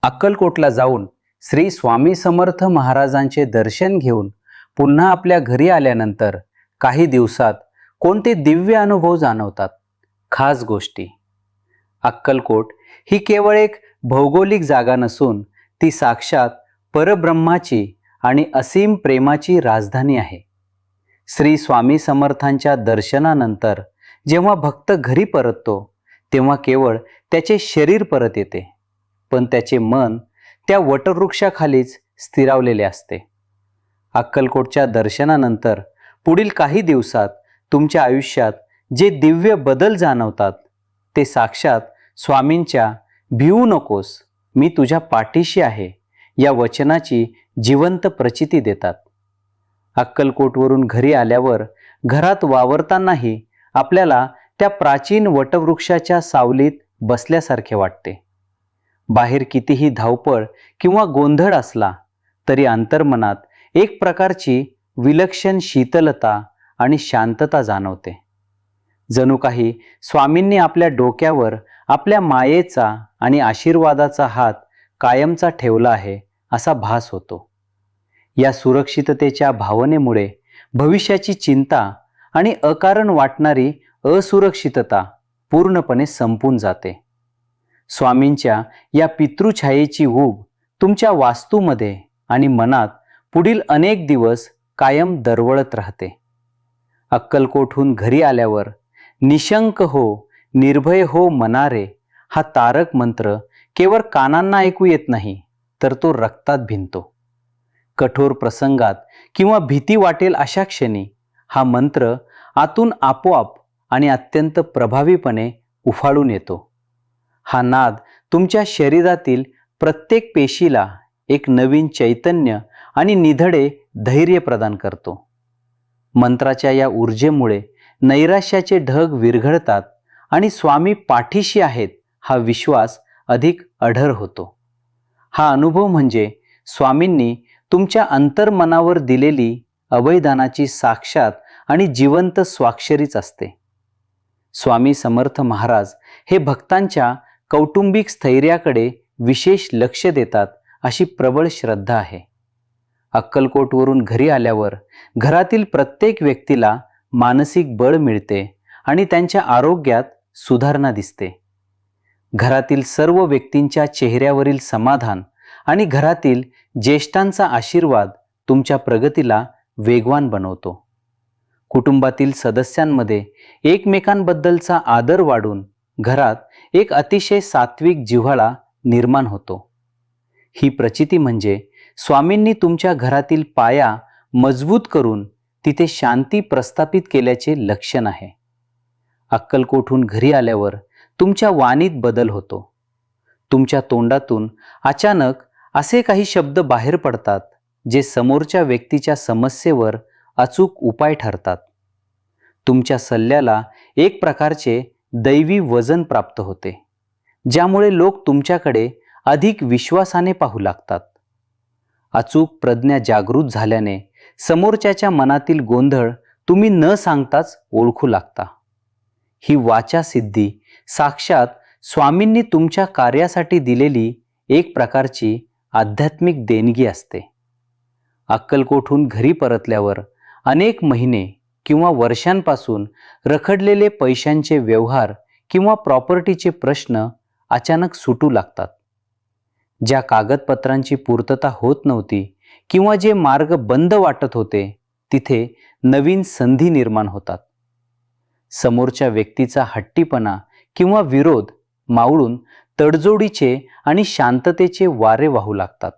अक्कलकोटला जाऊन श्री स्वामी समर्थ महाराजांचे दर्शन घेऊन पुन्हा आपल्या घरी आल्यानंतर काही दिवसात कोणते दिव्य अनुभव जाणवतात. खास गोष्टी. अक्कलकोट ही केवळ एक भौगोलिक जागा नसून ती साक्षात परब्रह्माची आणि असीम प्रेमाची राजधानी आहे. श्री स्वामी समर्थांच्या दर्शनानंतर जेव्हा भक्त घरी परततो तेव्हा केवळ त्याचे शरीर परत येते, पण त्याचे मन त्या वटवृक्षाखालीच स्थिरावलेले असते. अक्कलकोटच्या दर्शनानंतर पुढील काही दिवसात तुमच्या आयुष्यात जे दिव्य बदल जाणवतात ते साक्षात स्वामींच्या "भिवू नकोस, मी तुझ्या पाठीशी आहे" या वचनाची जिवंत प्रचिती देतात. अक्कलकोटवरून घरी आल्यावर घरात वावरतानाही आपल्याला त्या प्राचीन वटवृक्षाच्या सावलीत बसल्यासारखे वाटते. बाहेर कितीही धावपळ किंवा गोंधळ असला तरी अंतर्मनात एक प्रकारची विलक्षण शीतलता आणि शांतता जाणवते. जणू काही स्वामींनी आपल्या डोक्यावर आपल्या मायेचा आणि आशीर्वादाचा हात कायमचा ठेवला आहे असा भास होतो. या सुरक्षिततेच्या भावनेमुळे भविष्याची चिंता आणि अकारण वाटणारी असुरक्षितता पूर्णपणे संपून जाते. स्वामींच्या या पितृछायेची ऊब तुमच्या वास्तूमध्ये आणि मनात पुढील अनेक दिवस कायम दरवळत राहते. अक्कलकोटहून घरी आल्यावर निशंक हो, निर्भय हो मनारे हा तारक मंत्र केवळ कानांना ऐकू येत नाही, तर तो रक्तात भिनतो. कठोर प्रसंगात किंवा भीती वाटेल अशा क्षणी हा मंत्र आतून आपोआप आणि अत्यंत प्रभावीपणे उफाळून येतो. हा नाद तुमच्या शरीरातील प्रत्येक पेशीला एक नवीन चैतन्य आणि निधडे धैर्य प्रदान करतो. मंत्राच्या या ऊर्जेमुळे नैराश्याचे ढग विरघळतात आणि स्वामी पाठीशी आहेत हा विश्वास अधिक अढळ होतो. हा अनुभव म्हणजे स्वामींनी तुमच्या अंतर्मनावर दिलेली अभयदानाची साक्षात आणि जिवंत स्वाक्षरीच असते. स्वामी समर्थ महाराज हे भक्तांच्या कौटुंबिक स्थैर्याकडे विशेष लक्ष देतात अशी प्रबळ श्रद्धा आहे. अक्कलकोटवरून घरी आल्यावर घरातील प्रत्येक व्यक्तीला मानसिक बळ मिळते आणि त्यांच्या आरोग्यात सुधारणा दिसते. घरातील सर्व व्यक्तींच्या चेहऱ्यावरील समाधान आणि घरातील ज्येष्ठांचा आशीर्वाद तुमच्या प्रगतीला वेगवान बनवतो. कुटुंबातील सदस्यांमध्ये एकमेकांबद्दलचा आदर वाढून घरात एक अतिशय सात्विक जिव्हाळा निर्माण होतो. ही प्रचिती म्हणजे स्वामींनी तुमच्या घरातील पाया मजबूत करून तिथे शांती प्रस्थापित केल्याचे लक्षण आहे. अक्कलकोटहून घरी आल्यावर तुमच्या वाणीत बदल होतो. तुमच्या तोंडातून अचानक असे काही शब्द बाहेर पडतात जे समोरच्या व्यक्तीच्या समस्येवर अचूक उपाय ठरतात. तुमच्या सल्ल्याला एक प्रकारचे दैवी वजन प्राप्त होते, ज्यामुळे लोक तुमच्याकडे अधिक विश्वासाने पाहू लागतात. अचूक प्रज्ञा जागृत झाल्याने समोरच्याच्या मनातील गोंधळ तुम्ही न सांगताच ओळखू लागता. ही वाचा सिद्धी साक्षात स्वामींनी तुमच्या कार्यासाठी दिलेली एक प्रकारची आध्यात्मिक देणगी असते. अक्कलकोटहून घरी परतल्यावर अनेक महिने किंवा वर्षांपासून रखडलेले पैशांचे व्यवहार किंवा प्रॉपर्टीचे प्रश्न अचानक सुटू लागतात. ज्या कागदपत्रांची पूर्तता होत नव्हती किंवा जे मार्ग बंद वाटत होते तिथे नवीन संधी निर्माण होतात. समोरच्या व्यक्तीचा हट्टीपणा किंवा विरोध मावळून तडजोडीचे आणि शांततेचे वारे वाहू लागतात.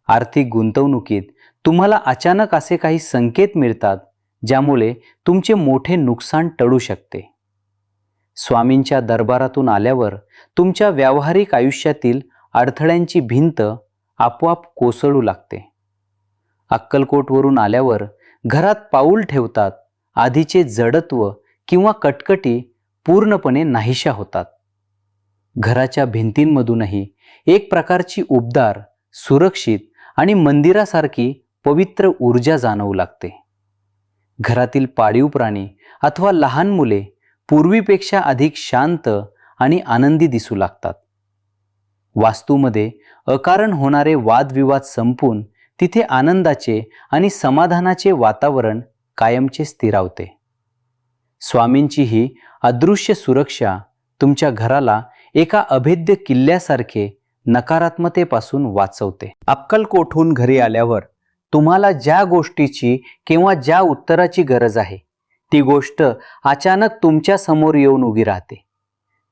आर्थिक गुंतवणुकीत तुम्हाला अचानक असे काही संकेत मिळतात ज्यामुळे तुमचे मोठे नुकसान टळू शकते. स्वामींच्या दरबारातून आल्यावर तुमच्या व्यावहारिक आयुष्यातील अडथळ्यांची भिंत आपोआप कोसळू लागते. अक्कलकोटवरून आल्यावर घरात पाऊल ठेवतात आधीचे जडत्व किंवा कटकटी पूर्णपणे नाहीशा होतात. घराच्या भिंतींमधूनही एक प्रकारची उबदार, सुरक्षित आणि मंदिरासारखी पवित्र ऊर्जा जाणवू लागते. घरातील पाळीव प्राणी अथवा लहान मुले पूर्वीपेक्षा अधिक शांत आणि आनंदी दिसू लागतात. वास्तूमध्ये अकारण होणारे वादविवाद संपून तिथे आनंदाचे आणि समाधानाचे वातावरण कायमचे स्थिरावते. स्वामींची ही अदृश्य सुरक्षा तुमच्या घराला एका अभेद्य किल्ल्यासारखे नकारात्मकतेपासून वाचवते. अक्कलकोटहून घरी आल्यावर तुम्हाला ज्या गोष्टीची किंवा ज्या उत्तराची गरज आहे ती गोष्ट अचानक तुमच्या समोर येऊन उभी राहते.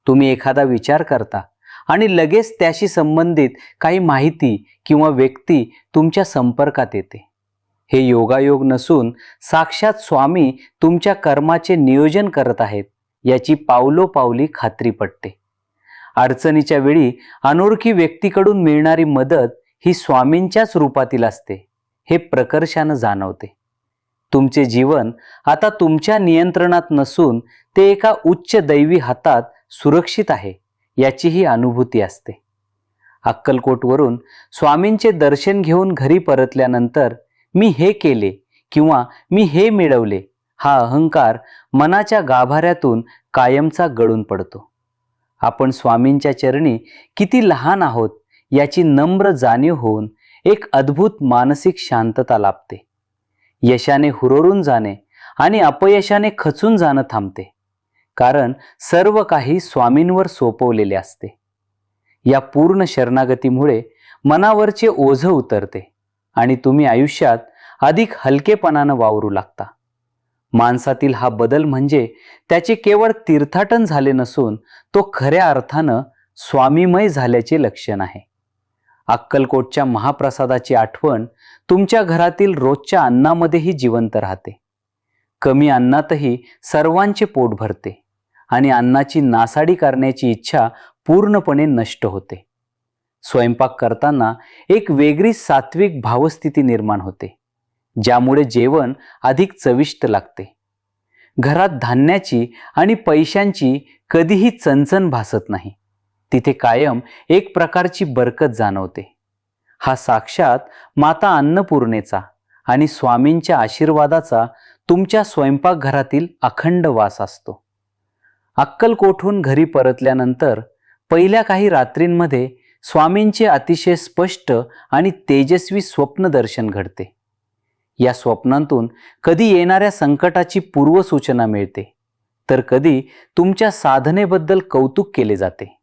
तुम्ही एखादा विचार करता आणि लगेच त्याशी संबंधित काही माहिती किंवा व्यक्ती तुमच्या संपर्कात येते. हे योगायोग नसून साक्षात स्वामी तुमच्या कर्माचे नियोजन करत आहेत याची पावलोपावली खात्री पटते. अडचणीच्या वेळी अनोळखी व्यक्तीकडून मिळणारी मदत ही स्वामींच्याच रूपातील असते हे प्रकर्षानं जाणवते. तुमचे जीवन आता तुमच्या नियंत्रणात नसून ते एका उच्च दैवी हातात सुरक्षित आहे याची ही अनुभूती असते. अक्कलकोटवरून स्वामींचे दर्शन घेऊन घरी परतल्यानंतर मी हे केले किंवा मी हे मिळवले हा अहंकार मनाच्या गाभाऱ्यातून कायमचा गळून पडतो. आपण स्वामींच्या चरणी किती लहान आहोत याची नम्र जाणीव होऊन एक अद्भुत मानसिक शांतता लाभते. यशाने हुरळून जाणे आणि अपयशाने खचून जाणं थांबते, कारण सर्व काही स्वामींवर सोपवलेले असते. या पूर्ण शरणागतीमुळे मनावरचे ओझं उतरते आणि तुम्ही आयुष्यात अधिक हलकेपणानं वावरू लागता. माणसातील हा बदल म्हणजे त्याचे केवळ तीर्थाटन झाले नसून तो खऱ्या अर्थानं स्वामीमय झाल्याचे लक्षण आहे. अक्कलकोटच्या महाप्रसादाची आठवण तुमच्या घरातील रोजच्या अन्नामध्येही जिवंत राहते. कमी अन्नातही सर्वांचे पोट भरते आणि अन्नाची नासाडी करण्याची इच्छा पूर्णपणे नष्ट होते. स्वयंपाक करताना एक वेगळी सात्विक भावस्थिती निर्माण होते, ज्यामुळे जेवण अधिक चविष्ट लागते. घरात धान्याची आणि पैशांची कधीही चणचण भासत नाही. तिथे कायम एक प्रकारची बरकत जाणवते. हा साक्षात माता अन्नपूर्णेचा आणि स्वामींच्या आशीर्वादाचा तुमच्या स्वयंपाकघरातील अखंड वास असतो. अक्कलकोटहून घरी परतल्यानंतर पहिल्या काही रात्रींमध्ये स्वामींचे अतिशय स्पष्ट आणि तेजस्वी स्वप्नदर्शन घडते. या स्वप्नांतून कधी येणाऱ्या संकटाची पूर्वसूचना मिळते, तर कधी तुमच्या साधनेबद्दल कौतुक केले जाते.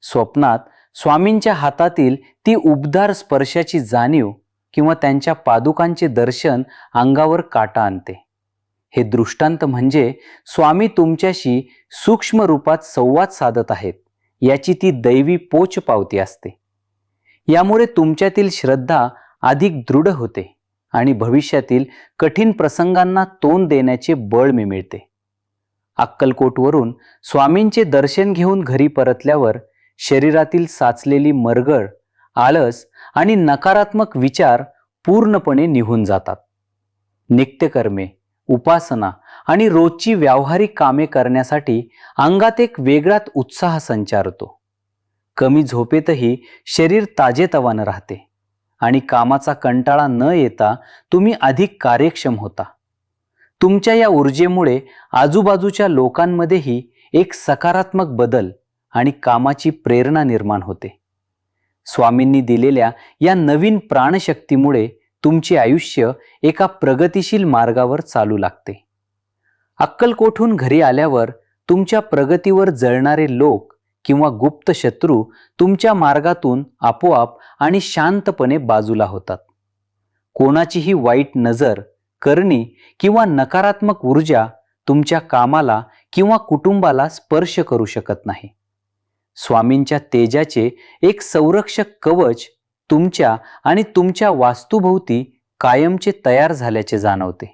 स्वप्नात स्वामींच्या हातातील ती उबदार स्पर्शाची जाणीव किंवा त्यांच्या पादुकांचे दर्शन अंगावर काटा आणते. हे दृष्टांत म्हणजे स्वामी तुमच्याशी सूक्ष्म रूपात संवाद साधत आहेत याची ती दैवी पोचपावती असते. यामुळे तुमच्यातील श्रद्धा अधिक दृढ होते आणि भविष्यातील कठीण प्रसंगांना तोंड देण्याचे बळ मिळते. अक्कलकोटवरून स्वामींचे दर्शन घेऊन घरी परतल्यावर शरीरातील साचलेली मरगळ, आळस आणि नकारात्मक विचार पूर्णपणे निघून जातात. नित्यकर्मे, उपासना आणि रोजची व्यावहारिक कामे करण्यासाठी अंगात एक वेगळाच उत्साह संचारतो. कमी झोपेतही शरीर ताजेतवानं राहते आणि कामाचा कंटाळा न येता तुम्ही अधिक कार्यक्षम होता. तुमच्या या ऊर्जेमुळे आजूबाजूच्या लोकांमध्येही एक सकारात्मक बदल आणि कामाची प्रेरणा निर्माण होते. स्वामींनी दिलेल्या या नवीन प्राणशक्तीमुळे तुमचे आयुष्य एका प्रगतिशील मार्गावर चालू लागते. अक्कलकोटहून घरी आल्यावर तुमच्या प्रगतीवर जळणारे लोक किंवा गुप्त शत्रू तुमच्या मार्गातून आपोआप आणि शांतपणे बाजूला होतात. कोणाचीही वाईट नजर, करणी किंवा नकारात्मक ऊर्जा तुमच्या कामाला किंवा कुटुंबाला स्पर्श करू शकत नाही. स्वामींच्या तेजाचे एक संरक्षक कवच तुमच्या आणि तुमच्या वास्तूभोवती कायमचे तयार झाल्याचे जाणवते.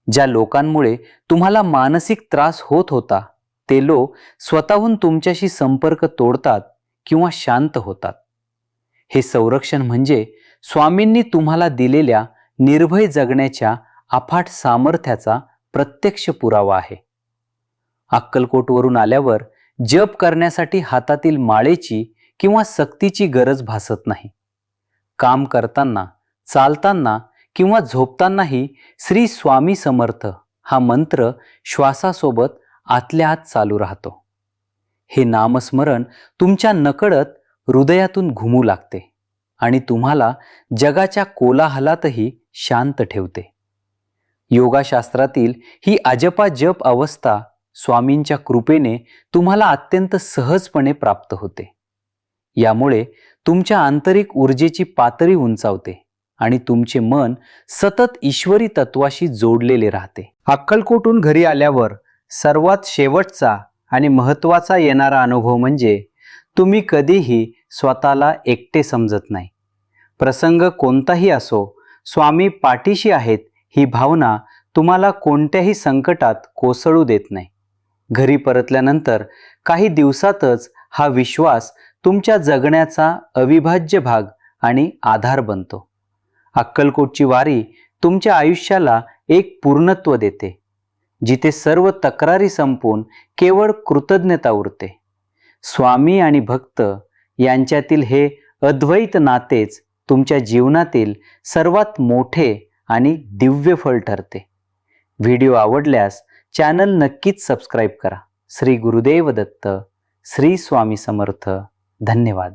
ज्या लोकांमुळे तुम्हाला मानसिक त्रास होत होता ते लोक स्वतःहून तुमच्याशी संपर्क तोडतात किंवा शांत होतात. हे संरक्षण म्हणजे स्वामींनी तुम्हाला दिलेल्या निर्भय जगण्याच्या अफाट सामर्थ्याचा प्रत्यक्ष पुरावा आहे. अक्कलकोटवरून आल्यावर जप करण्यासाठी हातातील माळेची किंवा सक्तीची गरज भासत नाही. काम करताना, चालताना किंवा झोपतानाही श्री स्वामी समर्थ हा मंत्र श्वासासोबत आतल्या आत चालू राहतो. हे नामस्मरण तुमच्या नकळत हृदयातून घुमू लागते आणि तुम्हाला जगाच्या कोलाहलातही शांत ठेवते. योगाशास्त्रातील ही अजपा जप अवस्था स्वामींच्या कृपेने तुम्हाला अत्यंत सहजपणे प्राप्त होते. यामुळे तुमच्या आंतरिक ऊर्जेची पातळी उंचावते आणि तुमचे मन सतत ईश्वरी तत्वाशी जोडलेले राहते. अक्कलकोटहून घरी आल्यावर सर्वात शेवटचा आणि महत्त्वाचा येणारा अनुभव म्हणजे तुम्ही कधीही स्वतःला एकटे समजत नाही. प्रसंग कोणताही असो, स्वामी पाठीशी आहेत ही भावना तुम्हाला कोणत्याही संकटात कोसळू देत नाही. घरी परतल्यानंतर काही दिवसातच हा विश्वास तुमच्या जगण्याचा अविभाज्य भाग आणि आधार बनतो. अक्कलकोटची वारी तुमच्या आयुष्याला एक पूर्णत्व देते, जिथे सर्व तक्रारी संपून केवळ कृतज्ञता उरते. स्वामी आणि भक्त यांच्यातील हे अद्वैत नातेच तुमच्या जीवनातील सर्वात मोठे आणि दिव्य फळ ठरते. व्हिडिओ आवडल्यास चॅनल नक्कीच सबस्क्राईब करा. श्री गुरुदेव दत्त. श्री स्वामी समर्थ. धन्यवाद.